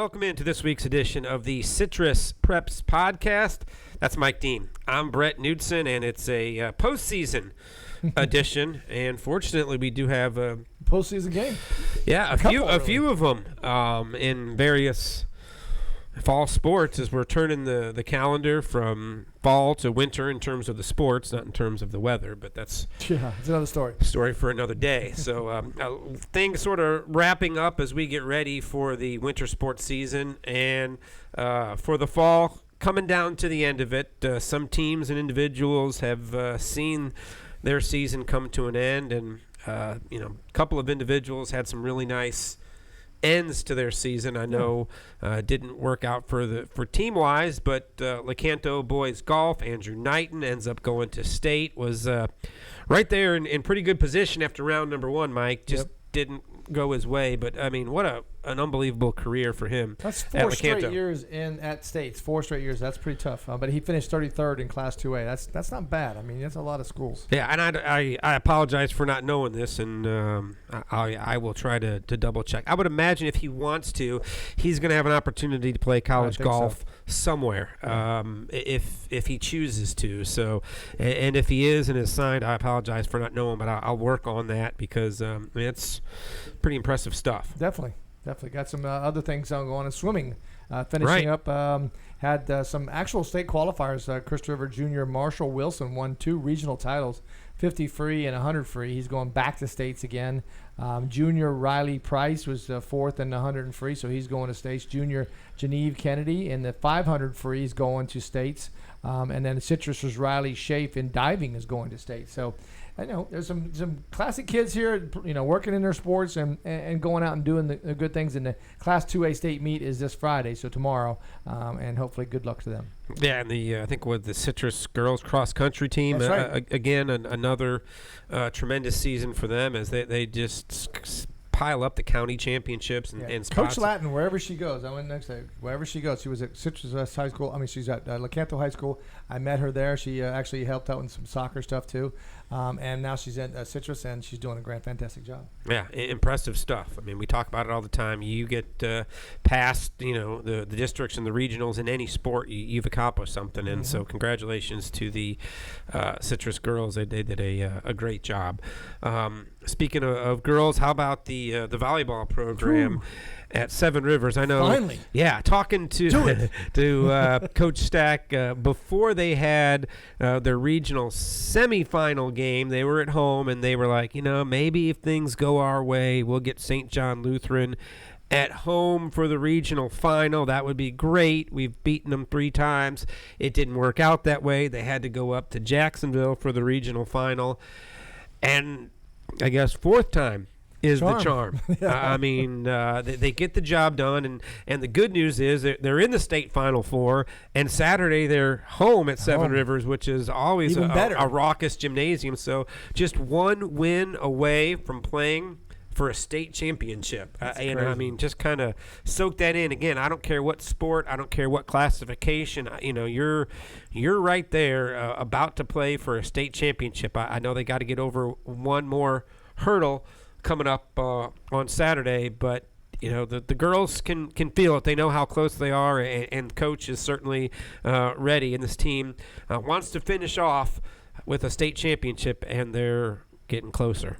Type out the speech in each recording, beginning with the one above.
welcome into this week's edition of the Citrus Preps Podcast. That's Mike Dean. I'm Brett Knudsen, and it's a postseason edition. And fortunately, we do have postseason game. Yeah, a few of them in various fall sports as we're turning the calendar from fall to winter in terms of the sports, not in terms of the weather, but that's it's another story for another day. So things sort of wrapping up as we get ready for the winter sports season, and for the fall coming down to the end of it. Some teams and individuals have seen their season come to an end, and a couple of individuals had some really nice ends to their season. I know didn't work out for team wise, but Lecanto boys golf, Andrew Knighton ends up going to state, was right there in pretty good position after round number one. Mike just didn't go his way, but I mean, what an unbelievable career for him. That's four straight years at states. 4 straight years. That's pretty tough. But he finished 33rd in Class 2A. That's not bad. I mean, that's a lot of schools. Yeah, and I apologize for not knowing this, and I will try to double check. I would imagine if he wants to, he's going to have an opportunity to play college golf somewhere, if he chooses to. So, and if he is and is signed, I apologize for not knowing, but I'll work on that because it's pretty impressive stuff. Definitely got some other things going on in swimming. Finishing up, had some actual state qualifiers. Chris River Jr. Marshall Wilson won 2 regional titles, 50 free and 100 free. He's going back to states again. Junior Riley Price was 4th in the 100 free, so he's going to states. Junior Geneve Kennedy in the 500 free is going to states. And then Citrus's Riley Schaaf in diving is going to states. So I know there's some classic kids here, working in their sports and going out and doing the good things. And the Class 2A state meet is this Friday, so tomorrow, and hopefully good luck to them. Yeah, and I think with the Citrus girls cross country team, that's right. Again, another tremendous season for them as they just pile up the county championships and spots. Coach Latin, wherever she goes, I went next to her. Wherever she goes, she was at Citrus West High School. I mean, she's at Lecanto High School. I met her there. She actually helped out with some soccer stuff too, and now she's at Citrus, and she's doing a fantastic job. Yeah, impressive stuff. I mean, we talk about it all the time. You get past the districts and the regionals in any sport, you've accomplished something, and so congratulations to the Citrus girls. They did a great job. Speaking of girls, how about the volleyball program at Seven Rivers? I know. Finally. Yeah, talking to Coach Stack before they had their regional semifinal game. They were at home and they were like, maybe if things go our way, we'll get St. John Lutheran at home for the regional final. That would be great. We've beaten them 3 times. It didn't work out that way. They had to go up to Jacksonville for the regional final, and I guess 4th time is the charm. I mean, they get the job done, and the good news is they're in the state Final Four, and Saturday they're home at Seven Rivers, which is always a raucous gymnasium. So just 1 win away from playing for a state championship. I mean, just kind of soak that in. Again, I don't care what sport, I don't care what classification. You're right there about to play for a state championship. I know they got to get over one more hurdle coming up on Saturday, but the girls can feel it. They know how close they are, and coach is certainly ready, and this team wants to finish off with a state championship, and they're getting closer.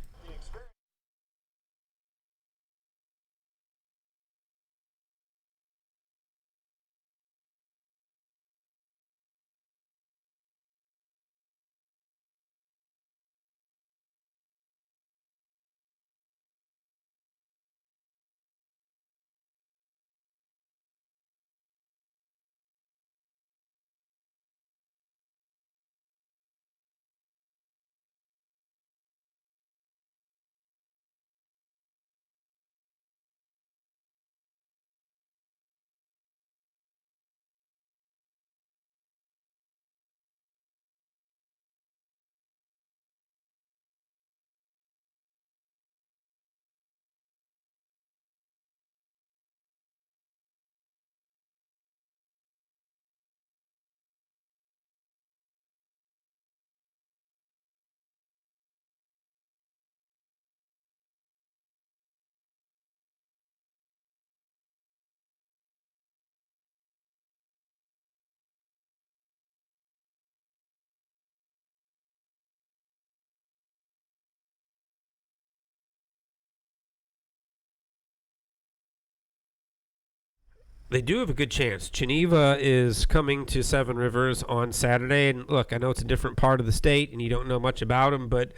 They do have a good chance. Geneva is coming to Seven Rivers on Saturday, and look, I know it's a different part of the state, and you don't know much about them, but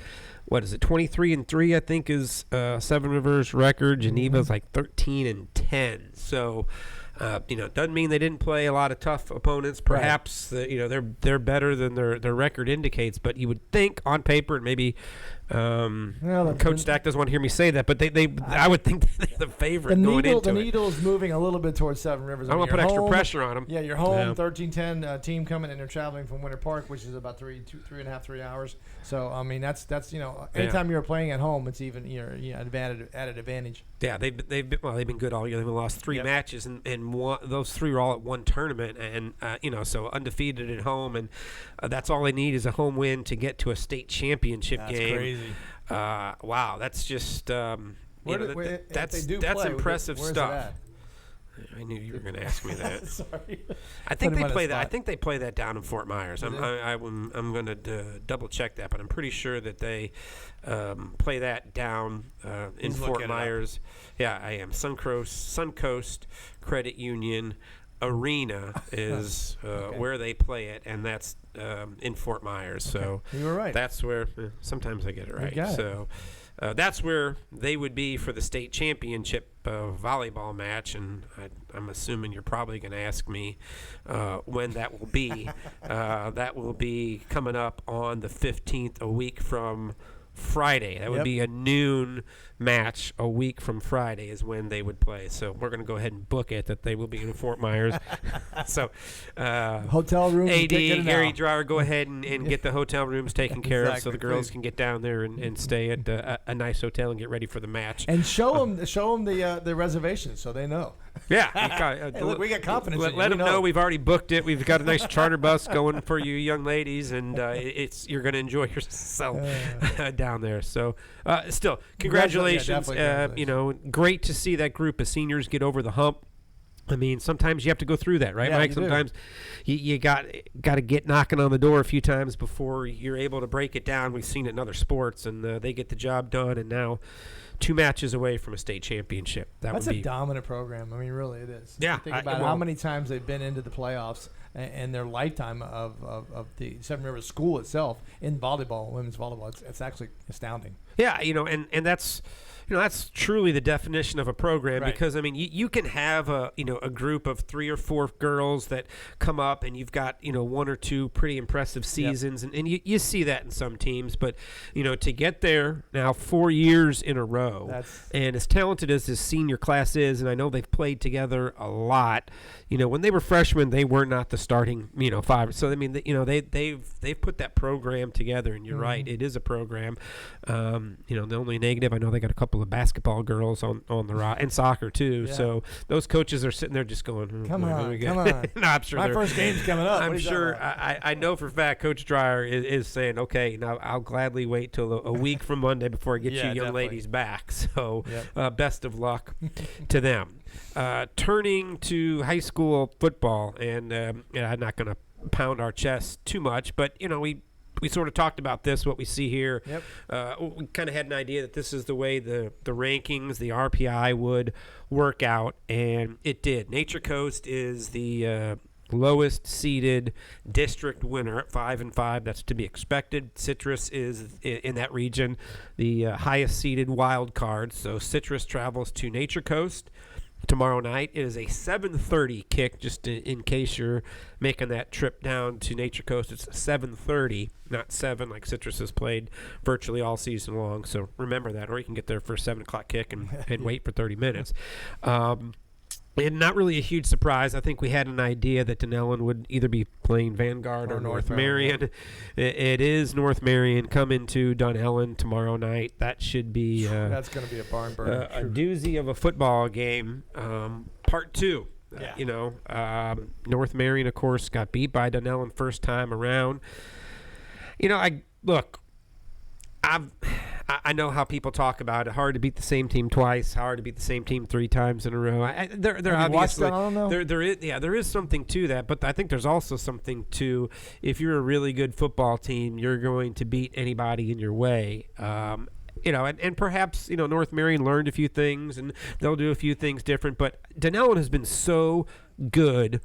what is it? 23-3, I think, is Seven Rivers' record. Geneva's like 13-10. So, it doesn't mean they didn't play a lot of tough opponents. Perhaps they're better than their record indicates. But you would think on paper, and maybe Coach Stack doesn't want to hear me say that, but I would think they're the favorite going into it. The needle is moving a little bit towards Seven Rivers. I don't want to put extra pressure on them. Yeah, you're home, 13-10 team coming, and they're traveling from Winter Park, which is about 3 hours. So I mean, that's anytime you're playing at home, it's even added advantage. Yeah, they've been good all year. They've lost 3 matches, and those 3 are all at one tournament, and so undefeated at home, and that's all they need is a home win to get to a state championship game. That's crazy. Wow, that's just that's impressive stuff. I knew you were going to ask me that. Sorry. I think they play that. I think they play that down in Fort Myers. I'm going to double check that, but I'm pretty sure that they play that down in Fort Myers. Yeah, I am. Suncoast Credit Union Arena is where they play it, and that's in Fort Myers. So you were right. That's where sometimes I get it right. So that's where they would be for the state championship volleyball match, and I'm assuming you're probably going to ask me when that will be. That will be coming up on the 15th, a week from Friday. That would be a noon match. A week from Friday is when they would play. So we're going to go ahead and book it that they will be in Fort Myers. So hotel room. AD Gary Dreyer, go ahead and get the hotel rooms taken care of, so the girls can get down there and stay at a nice hotel and get ready for the match. And show them the reservations so they know. Yeah, hey, look, we got confidence. Let them know we've already booked it. We've got a nice charter bus going for you young ladies, and you're going to enjoy yourself down there. So, still, congratulations. Great to see that group of seniors get over the hump. I mean, sometimes you have to go through that, right, Mike? Sometimes you got to get knocking on the door a few times before you're able to break it down. We've seen it in other sports, and they get the job done, and now 2 matches away from a state championship. That's a dominant program. I mean, really, it is. Yeah. Think about how many times they've been into the playoffs in their lifetime of the Seven Rivers School itself in volleyball, women's volleyball. It's actually astounding. Yeah, and that's that's truly the definition of a program, because I mean you can have a group of 3 or 4 girls that come up, and you've got 1 or 2 pretty impressive seasons, and you see that in some teams, but to get there now 4 years in a row, and as talented as this senior class is, and I know they've played together a lot. When they were freshmen, they were not the starting 5. So I mean they've put that program together, and you're right, it is a program. The only negative, I know they got a couple of basketball girls on the and soccer too. Yeah. So those coaches are sitting there just going, come on. No, I'm sure my first game's coming up. I'm sure. I know for a fact Coach Dreyer is saying, okay, now I'll gladly wait till a week from Monday before I get you young ladies back. So best of luck to them. Turning to high school football, and I'm not going to pound our chest too much, but we sort of talked about this, what we see here. We kind of had an idea that this is the way the rankings, the RPI would work out, and it did. Nature Coast is the lowest seeded district winner at 5-5. That's to be expected. Citrus is in that region the highest seeded wild card. So Citrus travels to Nature Coast tomorrow night. It is a 7:30 kick, just in case you're making that trip down to Nature Coast. It's 7:30, not 7 like Citrus has played virtually all season long. So remember that, or you can get there for a 7 o'clock kick and wait for 30 minutes. And not really a huge surprise. I think we had an idea that Dunellen would either be playing Vanguard or North Marion. It is North Marion coming to Dunellen tomorrow night. That should be that's going to be a barn burner. A doozy of a football game. Part 2. North Marion, of course, got beat by Dunellen first time around. I know how people talk about it. Hard to beat the same team twice. Hard to beat the same team 3 times in a row. They're obviously there is something to that, but I think there's also something to, if you're a really good football team, you're going to beat anybody in your way. and perhaps, North Marion learned a few things and they'll do a few things different. But Dunellen has been so good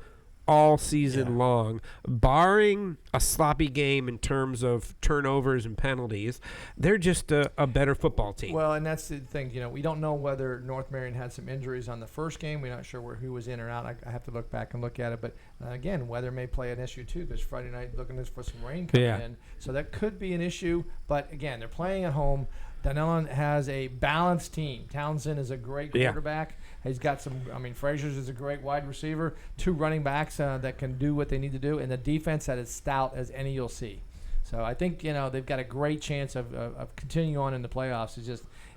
all season long, barring a sloppy game in terms of turnovers and penalties. They're just a better football team. Well, and that's the thing. We don't know whether North Marion had some injuries on the first game. We're not sure who was in or out. I have to look back and look at it. But, again, weather may play an issue, too, because Friday night looking for some rain coming in. So that could be an issue. But, again, they're playing at home. Dunellen has a balanced team. Townsend is a great quarterback. He's got Frazier's is a great wide receiver. 2 running backs that can do what they need to do. And the defense that is stout as any you'll see. So I think, they've got a great chance of continuing on in the playoffs.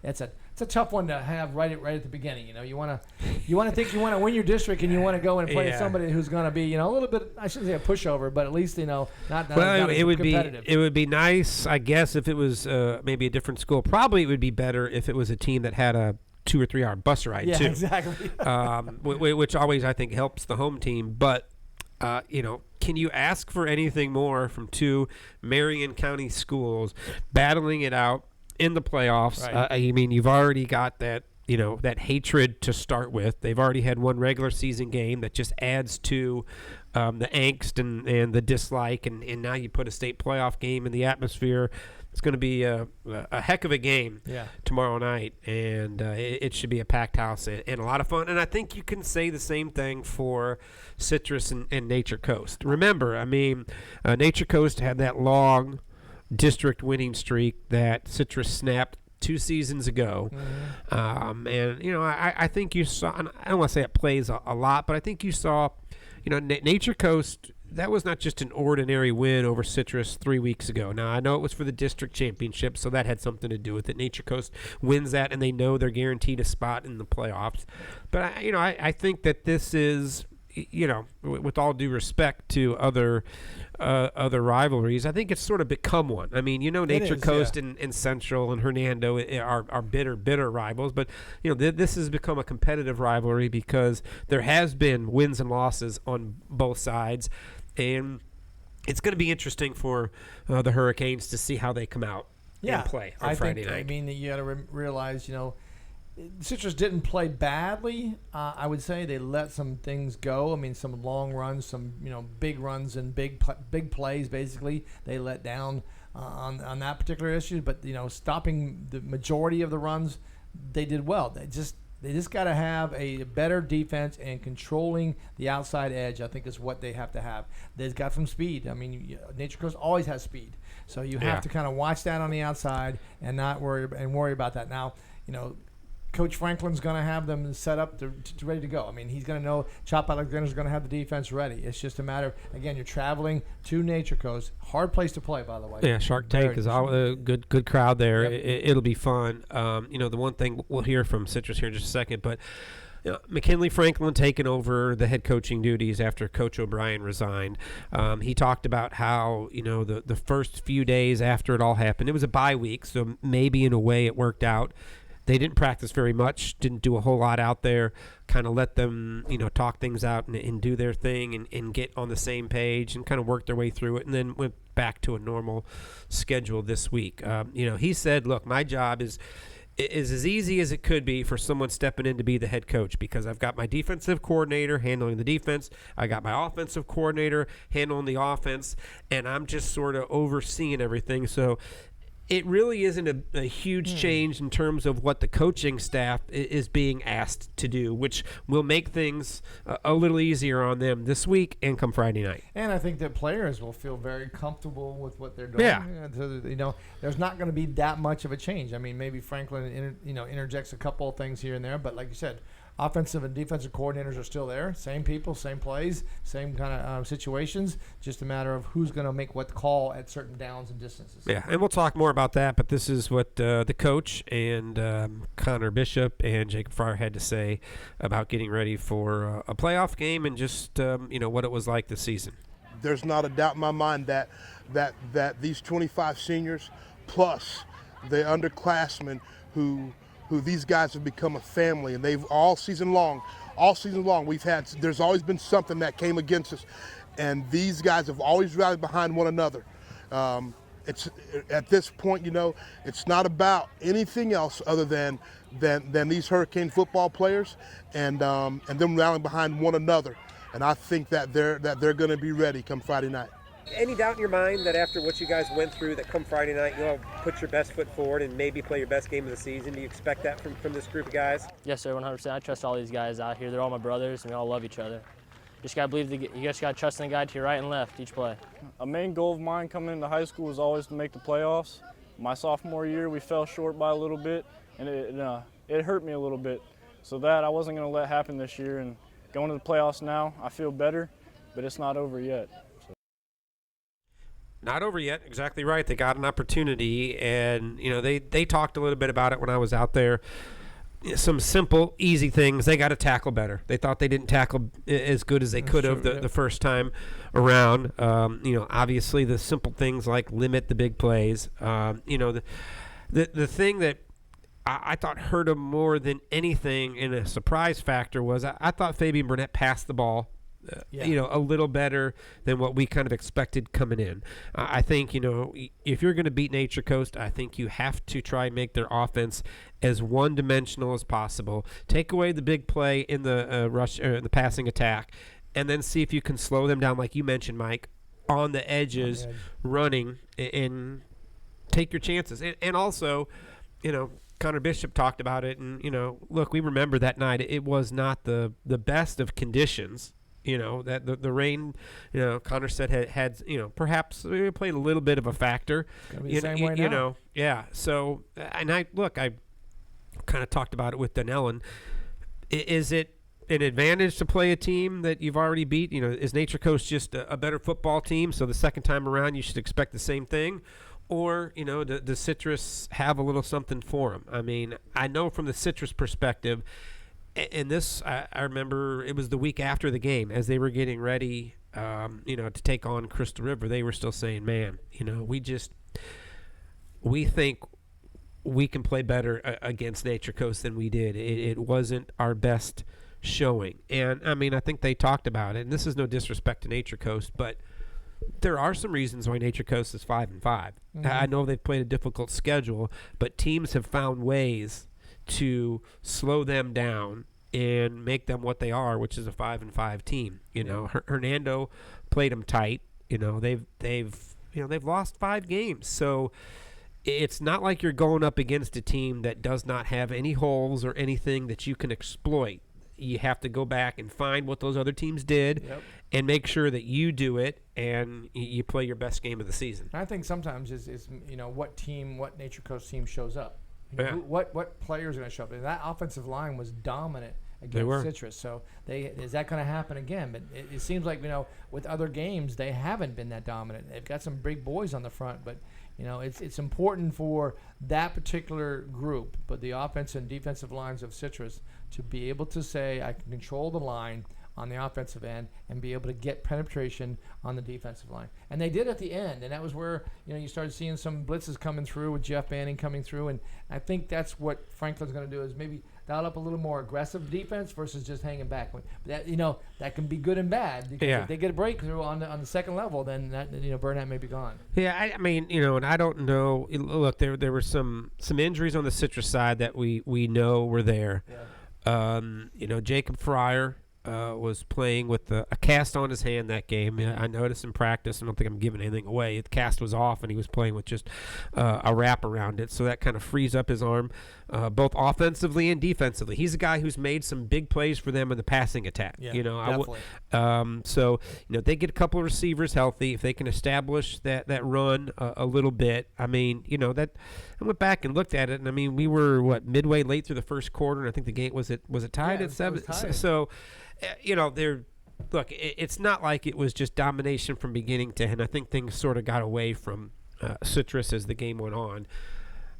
It's a tough one to have right at the beginning. You want to think you want to win your district and you want to go and play somebody who's going to be a little bit, I shouldn't say a pushover, but at least not it would competitive. It would be nice, I guess, if it was maybe a different school. Probably it would be better if it was a team that had a 2 or 3 hour bus ride too. Yeah, exactly. Which always I think helps the home team, but. Can you ask for anything more from 2 Marion County schools battling it out in the playoffs? Right. You've already got that, that hatred to start with. They've already had one regular season game that just adds to the angst and the dislike, and now you put a state playoff game in the atmosphere. It's going to be a heck of a game tomorrow night, and it should be a packed house and a lot of fun. And I think you can say the same thing for Citrus and Nature Coast. Remember, Nature Coast had that long district winning streak that Citrus snapped 2 seasons ago. And, I think you saw, and I don't want to say it plays a lot, but I think you saw, Nature Coast, that was not just an ordinary win over Citrus 3 weeks ago. Now, I know it was for the district championship, so that had something to do with it. Nature Coast wins that, and they know they're guaranteed a spot in the playoffs. But, I think that this is, with all due respect to other rivalries, I think it's sort of become one. Nature Coast and Central and Hernando are bitter rivals, but this has become a competitive rivalry because there has been wins and losses on both sides, and it's going to be interesting for the Hurricanes to see how they come out and play on Friday night. You got to realize, Citrus didn't play badly. I would say they let some things go. Some long runs, some big runs and big plays. Basically, they let down on that particular issue. But stopping the majority of the runs, they did well. They just got to have a better defense, and controlling the outside edge, I think, is what they have to have. They've got some speed. Nature Coast always has speed, so you have to kind of watch that on the outside and not worry about that. Now, Coach Franklin's going to have them set up to ready to go. He's going to know Chop Alexander's going to have the defense ready. It's just a matter of, again, you're traveling to Nature Coast. Hard place to play, by the way. Yeah, Shark Tank is a good crowd there. Yep. It'll be fun. The one thing we'll hear from Citrus here in just a second, but McKinley Franklin taking over the head coaching duties after Coach O'Brien resigned. He talked about how, the first few days after it all happened, it was a bye week, so maybe in a way it worked out. They didn't practice very much, didn't do a whole lot out there, kind of let them, talk things out and do their thing and get on the same page and kind of work their way through it, and then went back to a normal schedule this week. He said, look, my job is as easy as it could be for someone stepping in to be the head coach, because I've got my defensive coordinator handling the defense, I got my offensive coordinator handling the offense, and I'm just sort of overseeing everything. So it really isn't a huge change in terms of what the coaching staff is being asked to do, which will make things a little easier on them this week and come Friday night. And I think that players will feel very comfortable with what they're doing. Yeah. There's not going to be that much of a change. Maybe Franklin, interjects a couple of things here and there, but like you said, offensive and defensive coordinators are still there. Same people, same plays, same kind of situations. Just a matter of who's going to make what call at certain downs and distances. Yeah, and we'll talk more about that, but this is what the coach and Connor Bishop and Jacob Fryer had to say about getting ready for a playoff game and just, what it was like this season. There's not a doubt in my mind that these 25 seniors plus the underclassmen who these guys have become a family, and they've all season long there's always been something that came against us, and these guys have always rallied behind one another. it's at this point, it's not about anything else other than these Hurricane football players and them rallying behind one another. And I think that they're going to be ready come Friday night. Any doubt in your mind that after what you guys went through, that come Friday night, you'll put your best foot forward and maybe play your best game of the season? Do you expect that from this group of guys? Yes, sir, 100%. I trust all these guys out here. They're all my brothers, and we all love each other. You just got to believe you just got to trust in the guy to your right and left each play. A main goal of mine coming into high school was always to make the playoffs. My sophomore year, we fell short by a little bit, and it hurt me a little bit. So that I wasn't going to let happen this year. And going to the playoffs now, I feel better, but it's not over yet. Not over yet. Exactly right. They got an opportunity, and they talked a little bit about it when I was out there. Some simple, easy things. They got to tackle better. They thought they didn't tackle as good as they could have the first time around. Obviously the simple things like limit the big plays. The thing that I thought hurt them more than anything in a surprise factor was I thought Fabian Burnett passed the ball a little better than what we kind of expected coming in. I think, if you're going to beat Nature Coast, I think you have to try and make their offense as one-dimensional as possible. Take away the big play in the rush, the passing attack, and then see if you can slow them down, like you mentioned, Mike, on the edges, running, and take your chances. And also, Connor Bishop talked about it, and, look, we remember that night. It was not the best of conditions. That the rain, Connor said had perhaps played a little bit of a factor. It's gonna be the same way now. Yeah. So, and I kind of talked about it with Dunellen. Is it an advantage to play a team that you've already beat? Is Nature Coast just a better football team? So the second time around, you should expect the same thing. Or, does Citrus have a little something for them? I mean, I know from the Citrus perspective. And this, I remember it was the week after the game as they were getting ready, to take on Crystal River. They were still saying, man, we think we can play better against Nature Coast than we did. It wasn't our best showing. And, I mean, I think they talked about it. And this is no disrespect to Nature Coast, but there are some reasons why Nature Coast is 5-5. Mm-hmm. I know they've played a difficult schedule, but teams have found ways to slow them down and make them what they are, which is a 5-5 team. Hernando played them tight. They've lost 5 games, so it's not like you're going up against a team that does not have any holes or anything that you can exploit. You have to go back and find what those other teams did and make sure that you do it and you play your best game of the season. I think sometimes is what Nature Coast team shows up. Yeah. What players are going to show up? And that offensive line was dominant against Citrus. So is that going to happen again? But it seems like with other games they haven't been that dominant. They've got some big boys on the front, but it's important for that particular group, but the offensive and defensive lines of Citrus to be able to say I can control the line on the offensive end and be able to get penetration on the defensive line. And they did at the end, and that was where you started seeing some blitzes coming through with Jeff Banning coming through, and I think that's what Franklin's going to do is maybe dial up a little more aggressive defense versus just hanging back. But that that can be good and bad because if they get a breakthrough on the second level, then that Burnett may be gone. Yeah, I mean and I don't know. Look, there were some injuries on the Citrus side that we know were there. Yeah. Jacob Fryer was playing with a cast on his hand that game. I noticed in practice, I don't think I'm giving anything away, the cast was off and he was playing with just a wrap around it, so that kind of frees up his arm both offensively and defensively. He's a guy who's made some big plays for them in the passing attack. Yeah, definitely. So they get a couple of receivers healthy. If they can establish that run a little bit, I mean, that I went back and looked at it, and I mean, we were midway late through the first quarter, and I think the game was it tied at 7. So it's not like it was just domination from beginning to end. I think things sort of got away from Citrus as the game went on.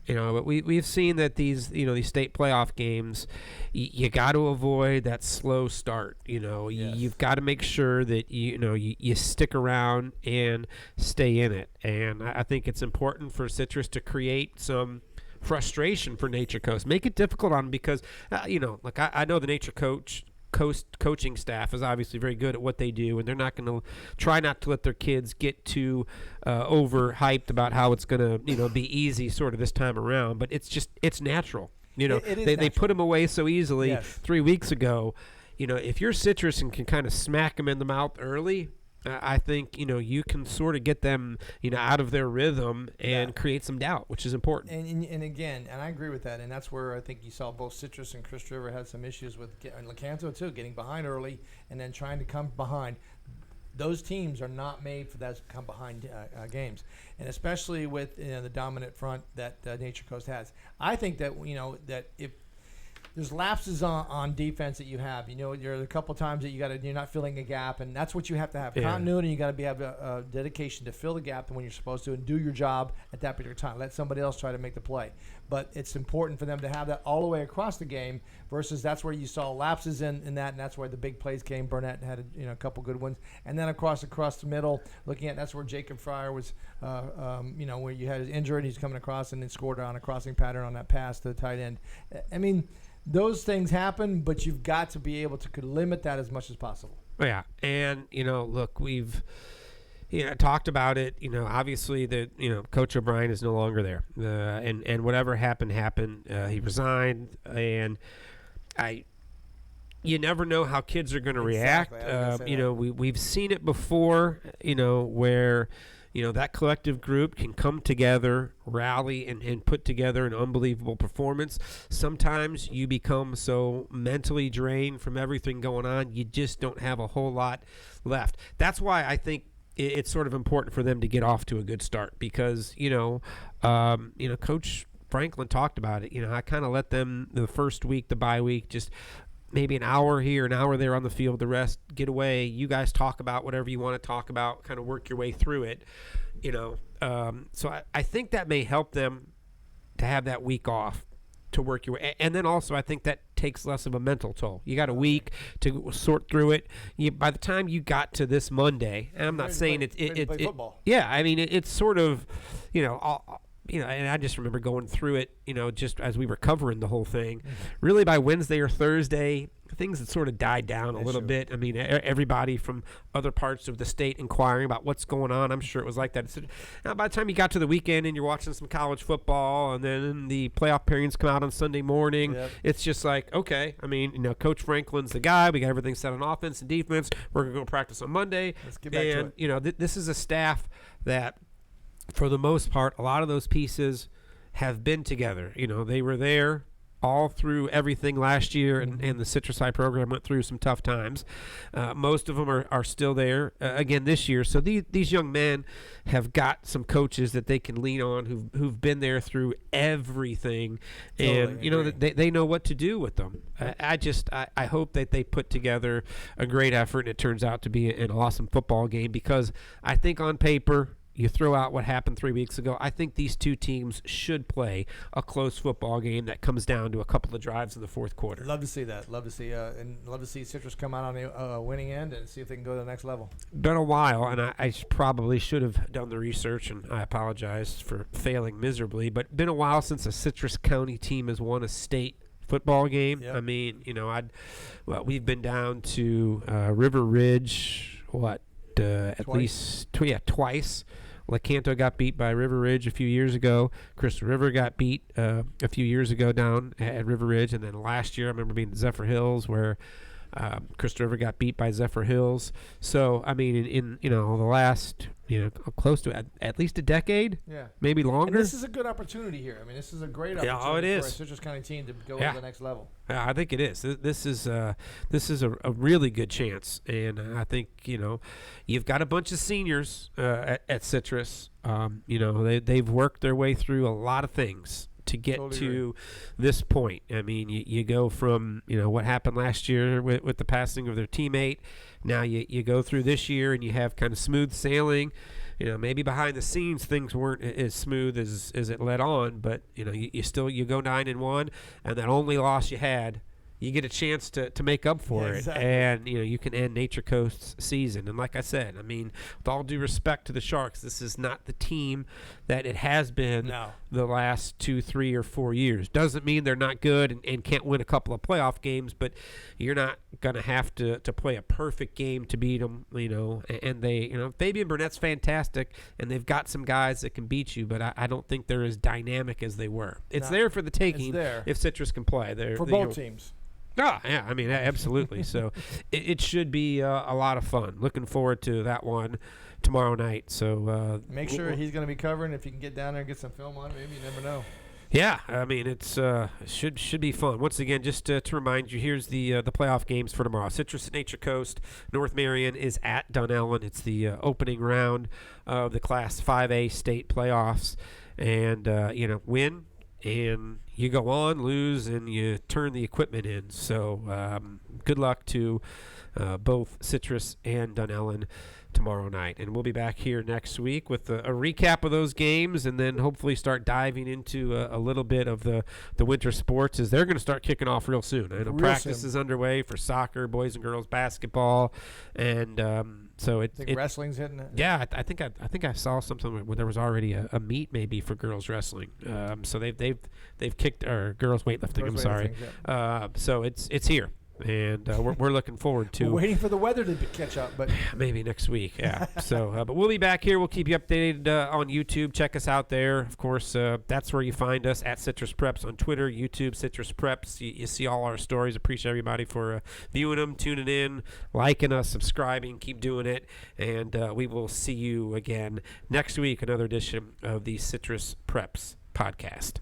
But we've seen that these state playoff games, you got to avoid that slow start. You've got to make sure that you stick around and stay in it. And I think it's important for Citrus to create some frustration for Nature Coast, make it difficult on them because I know the Nature Coach coaching staff is obviously very good at what they do, and they're not going to try not to let their kids get too overhyped about how it's going to be easy sort of this time around. But it's natural. They put them away so easily 3 weeks ago. If you're Citrus and can kind of smack them in the mouth early, I think you can sort of get them out of their rhythm and create some doubt, which is important. And again, I agree with that, and that's where I think you saw both Citrus and Chris River had some issues with, and Lecanto too, getting behind early and then trying to come behind. Those teams are not made for that come behind games, and especially with the dominant front that Nature Coast has. I think that that if there's lapses on defense that you have. You're a couple times that you're not filling a gap, and that's what you have to have. Continuity, you got to have a dedication to fill the gap when you're supposed to and do your job at that particular time. Let somebody else try to make the play. But it's important for them to have that all the way across the game versus that's where you saw lapses in that, and that's where the big plays came. Burnett had a couple good ones. And then across the middle, looking at that's where Jacob Fryer was, where you had his injury and he's coming across and then scored on a crossing pattern on that pass to the tight end. I mean, those things happen, but you've got to be able to limit that as much as possible. Yeah, and look, we've talked about it. Obviously Coach O'Brien is no longer there, and whatever happened. He resigned, and you never know how kids are going to react. We've seen it before. Where that collective group can come together, rally, and put together an unbelievable performance. Sometimes you become so mentally drained from everything going on, you just don't have a whole lot left. That's why I think it's sort of important for them to get off to a good start because, Coach Franklin talked about it. I kind of let them the first week, the bye week, just maybe an hour here, an hour there on the field, the rest get away. You guys talk about whatever you want to talk about, kind of work your way through it, So I think that may help them to have that week off to work your way. And then also I think that takes less of a mental toll. You got a week to sort through it. By the time you got to this Monday, and I'm not saying it's football. Yeah, I mean, it's sort of, and I just remember going through it, just as we were covering the whole thing. Really by Wednesday or Thursday, things had sort of died down a little bit. I mean, everybody from other parts of the state inquiring about what's going on. I'm sure it was like that. Now, by the time you got to the weekend and you're watching some college football and then the playoff pairings come out on Sunday morning, it's just like, okay, I mean, Coach Franklin's the guy. We got everything set on offense and defense. We're going to go practice on Monday. Let's get back to it. This is a staff that, for the most part, a lot of those pieces have been together. They were there all through everything last year, and the Citrus High program went through some tough times. Most of them are still there again this year. So these young men have got some coaches that they can lean on who've been there through everything, and they know what to do with them. I hope that they put together a great effort, and it turns out to be an awesome football game because I think on paper, you throw out what happened 3 weeks ago, I think these two teams should play a close football game that comes down to a couple of drives in the fourth quarter. Love to see that. Love to see Citrus come out on the winning end and see if they can go to the next level. Been a while, and I probably should have done the research, and I apologize for failing miserably, but been a while since a Citrus County team has won a state football game. Yep. I mean, we've been down to River Ridge, twice. Lecanto got beat by River Ridge a few years ago. Crystal River got beat a few years ago down at River Ridge, and then last year I remember being at Zephyr Hills where Crystal River got beat by Zephyr Hills. So I mean, in the last close to at least a decade, maybe longer. And this is a good opportunity here. I mean, this is a great opportunity for a Citrus County team to go to the next level. I think it is. This is a really good chance, and I think you've got a bunch of seniors at Citrus. They've worked their way through a lot of things to get to this point. I mean, you go from what happened last year with the passing of their teammate. Now you go through this year and you have kind of smooth sailing. Maybe behind the scenes things weren't as smooth as it led on, but you go 9-1, and that only loss you you get a chance to make up for it, exactly. and you can end Nature Coast's season. And like I said, I mean, with all due respect to the Sharks, this is not the team that it has been the last 2, 3, or 4 years. Doesn't mean they're not good and can't win a couple of playoff games, but you're not going to have to play a perfect game to beat them, and they, Fabian Burnett's fantastic, and they've got some guys that can beat you, but I don't think they're as dynamic as they were. It's there for the taking if Citrus can play. For both teams. Oh, yeah, I mean, absolutely. So it should be a lot of fun. Looking forward to that one tomorrow night. So make sure he's going to be covering. If you can get down there and get some film on it, maybe, you never know. Yeah, I mean, it's should be fun. Once again, just to remind you, here's the playoff games for tomorrow. Citrus at Nature Coast. North Marion is at Dunellen. It's the opening round of the Class 5A state playoffs. And, win, and you go on, lose, and you turn the equipment in. So good luck to both Citrus and Dunellen tomorrow night. And we'll be back here next week with a recap of those games, and then hopefully start diving into a little bit of the winter sports, as they're going to start kicking off real soon. I know practice is underway for soccer, boys and girls basketball, and so I think wrestling's hitting it. Yeah, I think I saw something where there was already a meet maybe for girls wrestling. So they've kicked, or girls weightlifting. I'm sorry. So it's here. And we're looking forward to. We're waiting for the weather to catch up, but maybe next week. Yeah. So, but we'll be back here. We'll keep you updated on YouTube. Check us out there. Of course, that's where you find us at Citrus Preps on Twitter, YouTube, Citrus Preps. You see all our stories. Appreciate everybody for viewing them, tuning in, liking us, subscribing. Keep doing it, and we will see you again next week. Another edition of the Citrus Preps podcast.